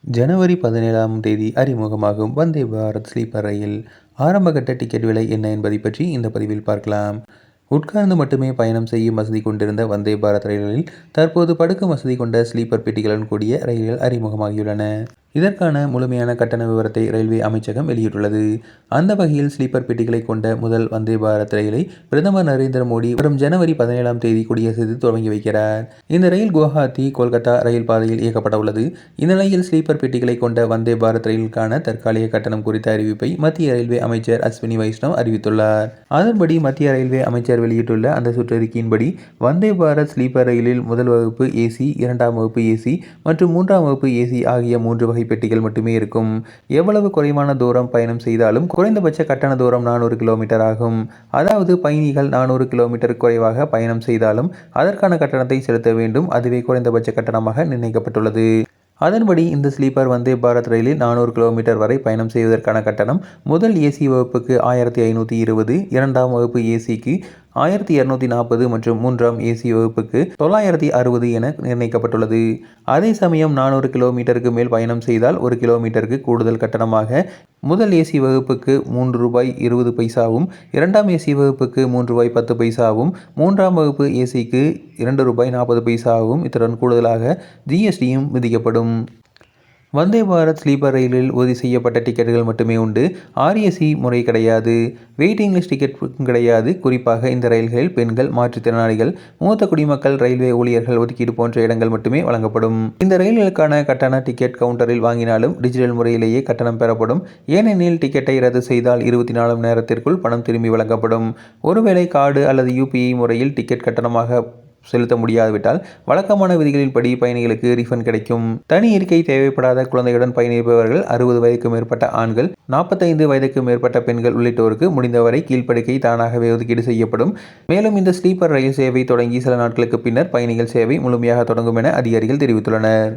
ஜனவரி 17ஆம் தேதி அறிமுகமாகும் வந்தே பாரத் ஸ்லீப்பர் ரயில் ஆரம்பகட்ட டிக்கெட் விலை என்ன என்பதை பற்றி இந்த பதிவில் பார்க்கலாம். உட்கார்ந்து மட்டுமே பயணம் செய்யும் வசதி கொண்டிருந்த வந்தே பாரத் ரயில்களில் தற்போது படுக்கும் வசதி கொண்ட ஸ்லீப்பர் பெட்டிகளுடன் கூடிய ரயில்கள் அறிமுகமாகியுள்ளன. இதற்கான முழுமையான கட்டண விவரத்தை ரயில்வே அமைச்சகம் வெளியிட்டுள்ளது. அந்த வகையில் ஸ்லீப்பர் பெட்டிகளை கொண்ட முதல் வந்தே பாரத் ரயிலை பிரதமர் நரேந்திர மோடி வரும் ஜனவரி 17ஆம் தேதி கொடியசைத்து தொடங்கி வைக்கிறார். இந்த ரயில் குவஹாத்தி கோல்கத்தா ரயில் பாதையில் இயக்கப்பட உள்ளது. இந்நிலையில் ஸ்லீப்பர் பெட்டிகளை கொண்ட வந்தே பாரத் ரயிலுக்கான தற்காலிக கட்டணம் குறித்த அறிவிப்பை மத்திய ரயில்வே அமைச்சர் அஸ்வினி வைஷ்ணவ் அறிவித்துள்ளார். அதன்படி மத்திய ரயில்வே அமைச்சர் வெளியிட்டுள்ள அந்த சுற்றறிக்கையின்படி வந்தே பாரத் ஸ்லீப்பர் ரயிலில் முதல் வகுப்பு ஏசி, இரண்டாம் வகுப்பு ஏசி மற்றும் மூன்றாம் வகுப்பு ஏசி ஆகிய 3 வகை பெட்டிகள் மட்டுமே இருக்கும். எவ்வளவு குறைவான தூரம் பயணம் செய்தாலும் குறைந்தபட்ச கட்டண தூரம் 400 கிலோமீட்டர் ஆகும். அதாவது பயணிகள் 400 கிலோமீட்டர் குறைவாக பயணம் செய்தாலும் அதற்கான கட்டணத்தை செலுத்த வேண்டும். அதுவே குறைந்தபட்ச கட்டணமாக நிர்ணயிக்கப்பட்டுள்ளது. அதன்படி இந்த ஸ்லீப்பர் வந்தே பாரத் ரயிலில் 400 கிலோமீட்டர் வரை பயணம் செய்வதற்கான கட்டணம் முதல் ஏசி வகுப்புக்கு 1520, இரண்டாம் வகுப்பு ஏசிக்கு 1240 மற்றும் மூன்றாம் ஏசி வகுப்புக்கு 960 என நிர்ணயிக்கப்பட்டுள்ளது. அதே சமயம் 400 கிலோமீட்டருக்கு மேல் பயணம் செய்தால் 1 கிலோமீட்டருக்கு கூடுதல் கட்டணமாக முதல் ஏசி வகுப்புக்கு ரூ. 3.20, இரண்டாம் ஏசி வகுப்புக்கு ரூ. 3.10, மூன்றாம் வகுப்பு ஏசிக்கு ரூ. 2.40 இத்துடன் கூடுதலாக ஜிஎஸ்டியும் விதிக்கப்படும். வந்தே பாரத் ஸ்லீப்பர் ரயிலில் உறுதி செய்யப்பட்ட டிக்கெட்டுகள் மட்டுமே உண்டு. ஆர்ஏசி முறை கிடையாது. வெயிட்டிங் லிஸ்ட் டிக்கெட் கிடையாது. குறிப்பாக இந்த ரயில்களில் பெண்கள், மாற்றுத்திறனாளிகள், மூத்த குடிமக்கள், ரயில்வே ஊழியர்கள் ஒதுக்கீடு போன்ற இடங்கள் மட்டுமே வழங்கப்படும். இந்த ரயில்களுக்கான கட்டண டிக்கெட் கவுண்டரில் வாங்கினாலும் டிஜிட்டல் முறையிலேயே கட்டணம் பெறப்படும். ஏனெனில் டிக்கெட்டை ரத்து செய்தால் 24 மணி நேரத்திற்குள் பணம் திரும்பி வழங்கப்படும். ஒருவேளை கார்டு அல்லது யுபிஐ முறையில் டிக்கெட் கட்டணமாக செலுத்த முடியாவிட்டால் வழக்கமான விதிகளின்படி பயணிகளுக்கு ரீஃபண்ட் கிடைக்கும். தனி இருக்கை தேவைப்படாத குழந்தையுடன் பயணிப்பவர்கள், 60 வயதுக்கு மேற்பட்ட ஆண்கள், 45 வயதுக்கு மேற்பட்ட பெண்கள் உள்ளிட்டோருக்கு முடிந்தவரை கீழ்ப்படுக்கை தானாகவே ஒதுக்கீடு செய்யப்படும். மேலும் இந்த ஸ்லீப்பர் ரயில் சேவை தொடங்கி சில நாட்களுக்கு பின்னர் பயணிகள் சேவை முழுமையாக தொடங்கும் என அதிகாரிகள் தெரிவித்துள்ளனர்.